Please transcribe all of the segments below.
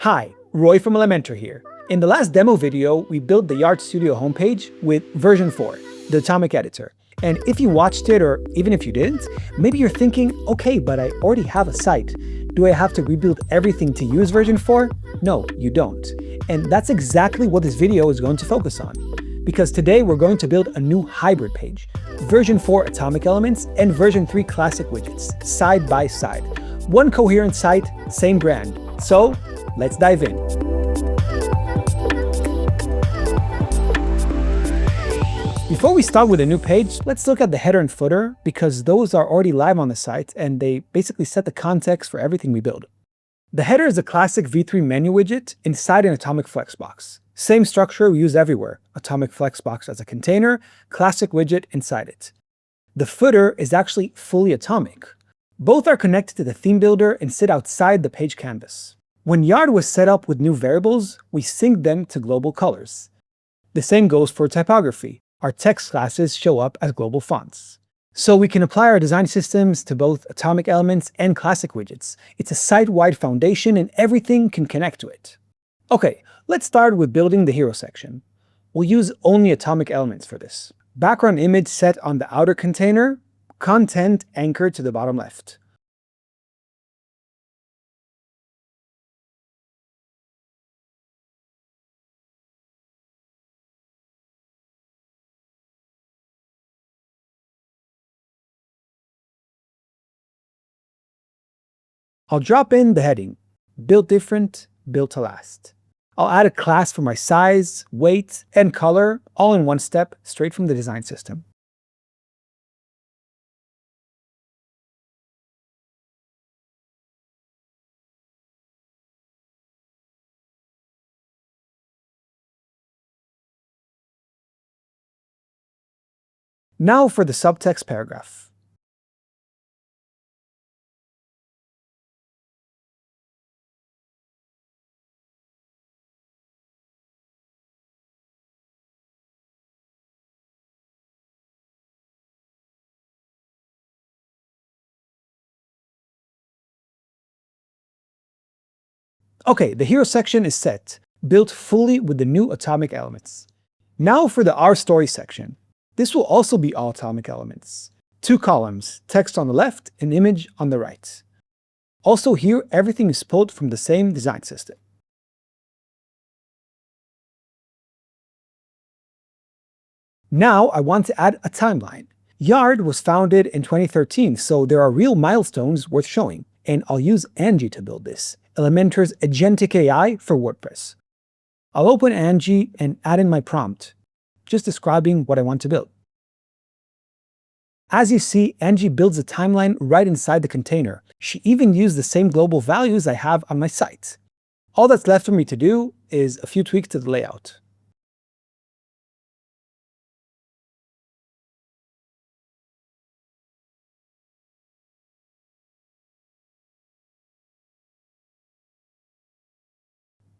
Hi, Roy from Elementor here. In the last demo video, we built the Yard Studio homepage with version 4, the Atomic Editor. And if you watched it, or even if you didn't, maybe you're thinking, okay, but I already have a site. Do I have to rebuild everything to use version 4? No, you don't. And that's exactly what this video is going to focus on. Because today we're going to build a new hybrid page, version 4 Atomic Elements and version 3 Classic Widgets, side by side. One coherent site, same brand. So, let's dive in. Before we start with a new page, let's look at the header and footer, because those are already live on the site and they basically set the context for everything we build. The header is a classic v3 menu widget inside an Atomic Flexbox. Same structure we use everywhere, Atomic Flexbox as a container, Classic Widget inside it. The footer is actually fully atomic. Both are connected to the theme builder and sit outside the page canvas. When Yard was set up with new variables, we synced them to global colors. The same goes for typography. Our text classes show up as global fonts. So we can apply our design systems to both Atomic Elements and Classic Widgets. It's a site-wide foundation and everything can connect to it. Okay, let's start with building the hero section. We'll use only Atomic Elements for this. Background image set on the outer container, content anchored to the bottom left. I'll drop in the heading, build different, built to last. I'll add a class for my size, weight, and color, all in one step, straight from the design system. Now for the subtext paragraph. Okay, the hero section is set, built fully with the new Atomic Elements. Now for the Our Story section. This will also be all Atomic Elements. 2 columns, text on the left and image on the right. Also here, everything is pulled from the same design system. Now I want to add a timeline. Yard was founded in 2013, so there are real milestones worth showing, and I'll use Angie to build this, Elementor's agentic AI for WordPress. I'll open Angie and add in my prompt, just describing what I want to build. As you see, Angie builds a timeline right inside the container. She even used the same global values I have on my site. All that's left for me to do is a few tweaks to the layout.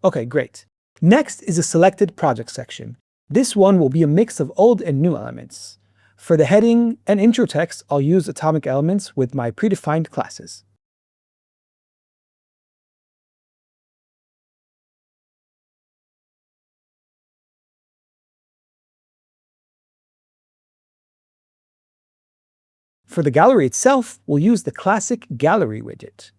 Okay, great. Next is the selected project section. This one will be a mix of old and new elements. For the heading and intro text, I'll use Atomic Elements with my predefined classes. For the gallery itself, we'll use the Classic Gallery widget.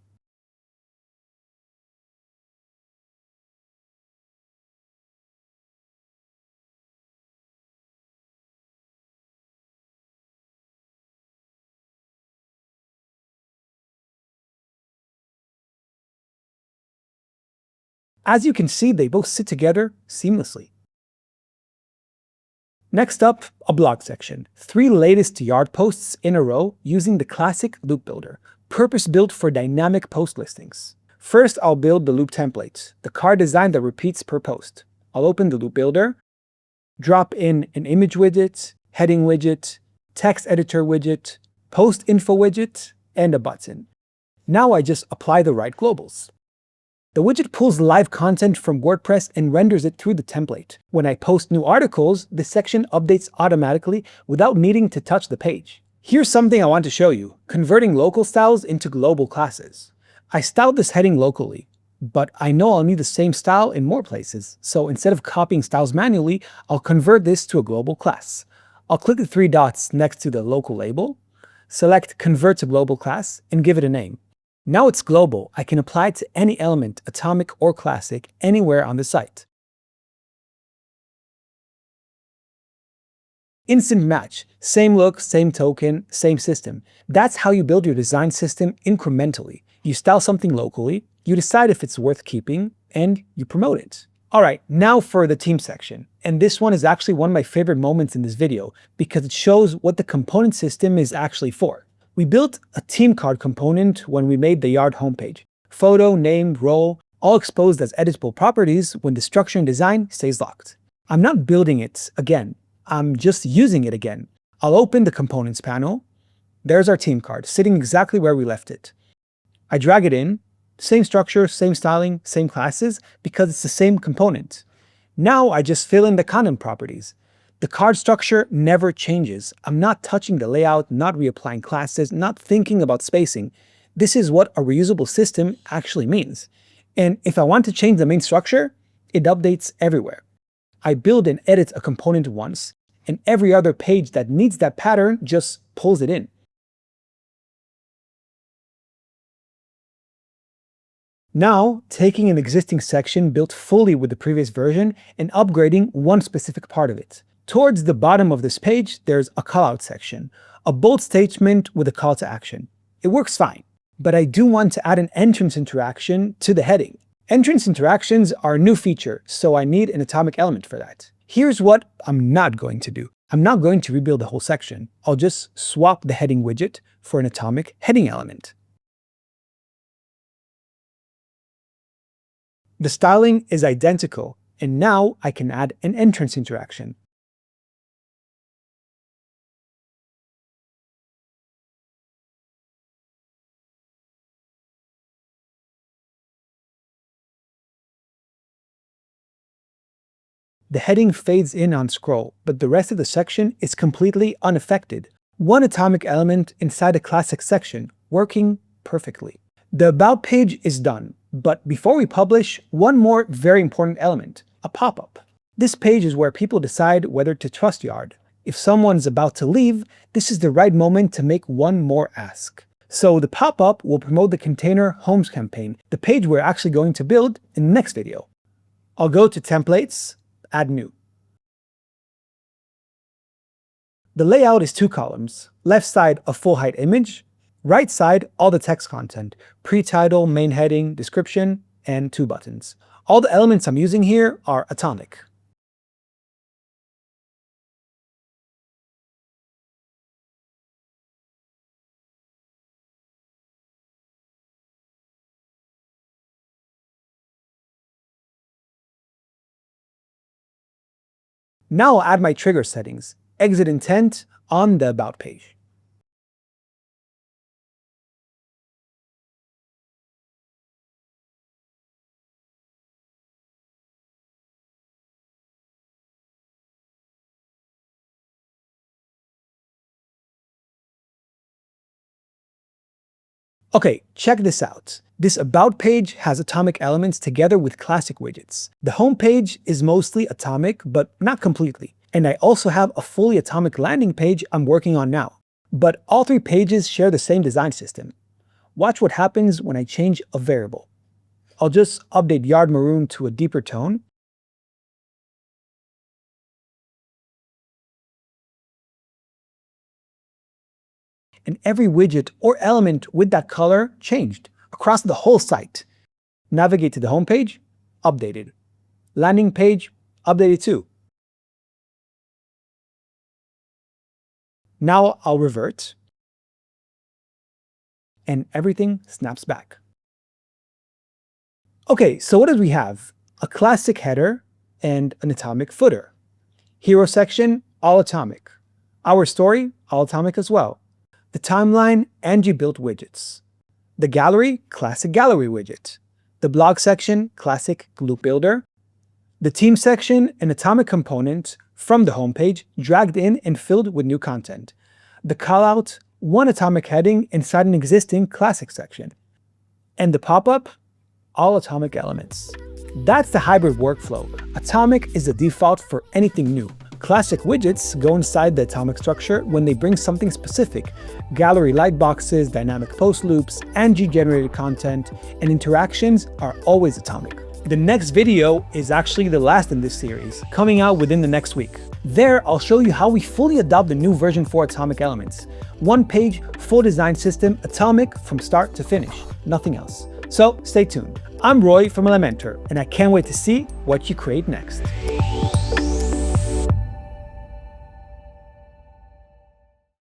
As you can see, they both sit together seamlessly. Next up, a blog section. 3 latest Yard posts in a row using the classic loop builder, purpose-built for dynamic post listings. First, I'll build the loop template, the card design that repeats per post. I'll open the loop builder, drop in an image widget, heading widget, text editor widget, post info widget, and a button. Now I just apply the right globals. The widget pulls live content from WordPress and renders it through the template. When I post new articles, the section updates automatically without needing to touch the page. Here's something I want to show you, converting local styles into global classes. I styled this heading locally. But I know I'll need the same style in more places, so instead of copying styles manually, I'll convert this to a global class. I'll click the three dots next to the local label, select Convert to Global Class, and give it a name. Now it's global. I can apply it to any element, atomic or classic, anywhere on the site. Instant match. Same look, same token, same system. That's how you build your design system incrementally. You style something locally, you decide if it's worth keeping, and you promote it. Alright, now for the team section. And this one is actually one of my favorite moments in this video because it shows what the component system is actually for. We built a team card component when we made the Yard homepage. Photo, name, role, all exposed as editable properties when the structure and design stays locked. I'm not building it again. I'm just using it again. I'll open the Components panel. There's our team card, sitting exactly where we left it. I drag it in, same structure, same styling, same classes, because it's the same component. Now I just fill in the content properties. The card structure never changes. I'm not touching the layout, not reapplying classes, not thinking about spacing. This is what a reusable system actually means. And if I want to change the main structure, it updates everywhere. I build and edit a component once, and every other page that needs that pattern just pulls it in. Now, taking an existing section built fully with the previous version and upgrading one specific part of it. Towards the bottom of this page, there's a callout section, a bold statement with a call to action. It works fine, but I do want to add an entrance interaction to the heading. Entrance interactions are a new feature, so I need an atomic element for that. Here's what I'm not going to do. I'm not going to rebuild the whole section. I'll just swap the heading widget for an atomic heading element. The styling is identical, and now I can add an entrance interaction. The heading fades in on scroll, but the rest of the section is completely unaffected. One atomic element inside a classic section, working perfectly. The About page is done, but before we publish, one more very important element, a pop-up. This page is where people decide whether to trust Yard. If someone's about to leave, this is the right moment to make one more ask. So the pop-up will promote the container homes campaign, the page we're actually going to build in the next video. I'll go to Templates, Add New. The layout is two columns. Left side, a full height image. Right side, all the text content. Pre-title, main heading, description, and two buttons. All the elements I'm using here are atomic. Now I'll add my trigger settings. Exit intent on the About page. Okay, check this out. This About page has atomic elements together with Classic Widgets. The home page is mostly atomic, but not completely. And I also have a fully atomic landing page I'm working on now. But all three pages share the same design system. Watch what happens when I change a variable. I'll just update Yard Maroon to a deeper tone. And every widget or element with that color changed across the whole site. Navigate to the home page, updated. Landing page, updated too. Now I'll revert, and everything snaps back. Okay, so what do we have? A classic header and an atomic footer. Hero section, all atomic. Our story, all atomic as well. The timeline, Angie built widgets. The gallery, classic gallery widget. The blog section, classic glue builder. The team section, an atomic component from the homepage, dragged in and filled with new content. The callout, one atomic heading inside an existing classic section. And the pop-up, all atomic elements. That's the hybrid workflow. Atomic is the default for anything new. Classic widgets go inside the atomic structure when they bring something specific: gallery lightboxes, dynamic post loops, Angie generated content, and interactions are always atomic. The next video is actually the last in this series, coming out within the next week. There, I'll show you how we fully adopt the new version 4 atomic elements. One page, full design system, atomic from start to finish, nothing else. So stay tuned. I'm Roy from Elementor, and I can't wait to see what you create next.